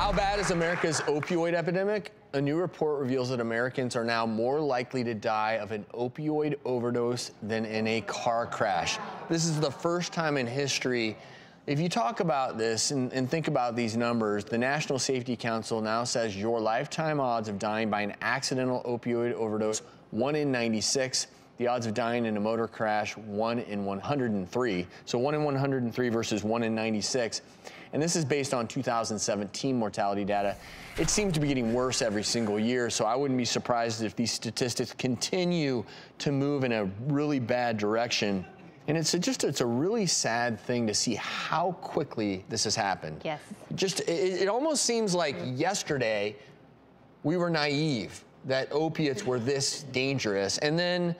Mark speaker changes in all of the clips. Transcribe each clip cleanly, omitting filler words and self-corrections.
Speaker 1: How bad is America's opioid epidemic? A new report reveals that Americans are now more likely to die of an opioid overdose than in a car crash. This is the first time in history. If you talk about this and think about these numbers, the National Safety Council now says your lifetime odds of dying by an accidental opioid overdose, 1 in 96. The odds of dying in a motor crash, 1 in 103. So 1 in 103 versus 1 in 96. And this is based on 2017 mortality data. It seems to be getting worse every single year, so I wouldn't be surprised if these statistics continue to move in a really bad direction. And it's a really sad thing to see how quickly this has happened.
Speaker 2: Yes.
Speaker 1: It almost seems like yesterday we were naive that opiates were this dangerous, and then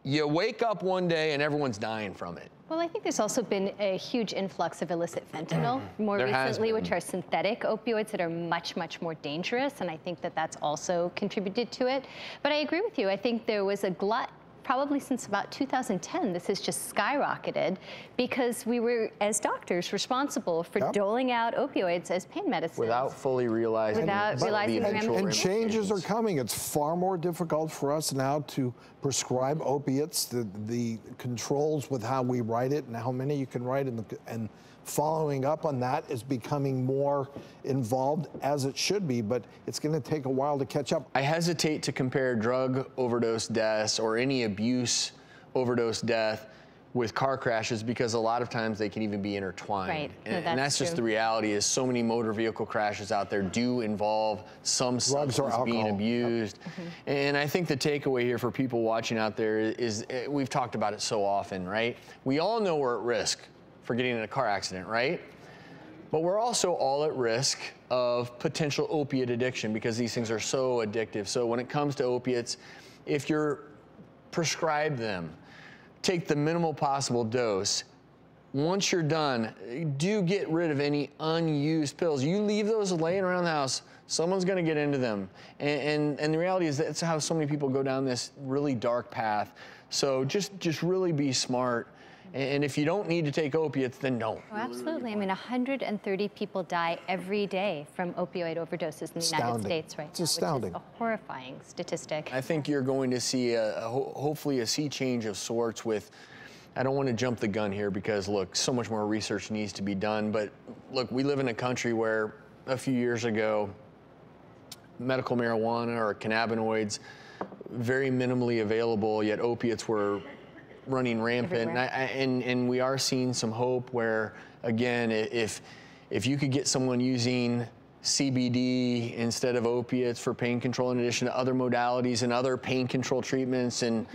Speaker 1: you wake up one day and everyone's dying from it.
Speaker 2: Well, I think there's also been a huge influx of illicit fentanyl more recently, which are synthetic opioids that are much, much more dangerous, and I think that that's also contributed to it. But I agree with you. I think there was a glut. Probably since about 2010, this has just skyrocketed because we were, as doctors, responsible for doling out opioids as pain medicines.
Speaker 1: Without fully realizing.
Speaker 3: And changes are coming. It's far more difficult for us now to prescribe opiates. The controls with how we write it and how many you can write and following up on that is becoming more involved, as it should be, but it's going to take a while to catch up.
Speaker 1: I hesitate to compare drug overdose deaths or any abuse overdose death with car crashes because a lot of times they can even be intertwined.
Speaker 2: Right.
Speaker 1: And that's just the reality is so many motor vehicle crashes out there do involve some substance being abused. And I think the takeaway here for people watching out there is we've talked about it so often, right? We all know we're at risk for getting in a car accident, right? But we're also all at risk of potential opiate addiction because these things are so addictive. So when it comes to opiates, if you're prescribed them, take the minimal possible dose. Once you're done, do get rid of any unused pills. You leave those laying around the house, someone's gonna get into them. And the reality is that's how so many people go down this really dark path. So just really be smart. And if you don't need to take opiates, then don't.
Speaker 2: Oh, absolutely. I mean, 130 people die every day from opioid overdoses in the United States right now.
Speaker 3: It's astounding.
Speaker 2: Which is a horrifying statistic.
Speaker 1: I think you're going to see, hopefully, a sea change of sorts with, I don't want to jump the gun here because, look, so much more research needs to be done. But, look, we live in a country where a few years ago, medical marijuana or cannabinoids, very minimally available, yet opiates were running rampant, and we are seeing some hope where, again, if you could get someone using CBD instead of opiates for pain control in addition to other modalities and other pain control treatments, and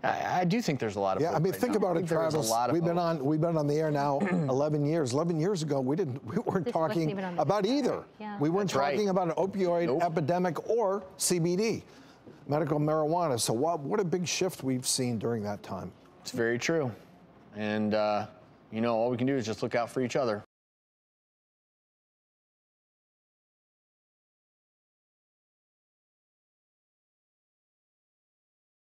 Speaker 1: I do think there's a lot of hope.
Speaker 3: I mean, think about it, Travis. We've been on the air now 11 years. 11 years ago, we weren't talking about either. We weren't talking about an opioid epidemic or CBD, medical marijuana. So what a big shift we've seen during that time.
Speaker 1: It's very true. And, all we can do is just look out for each other.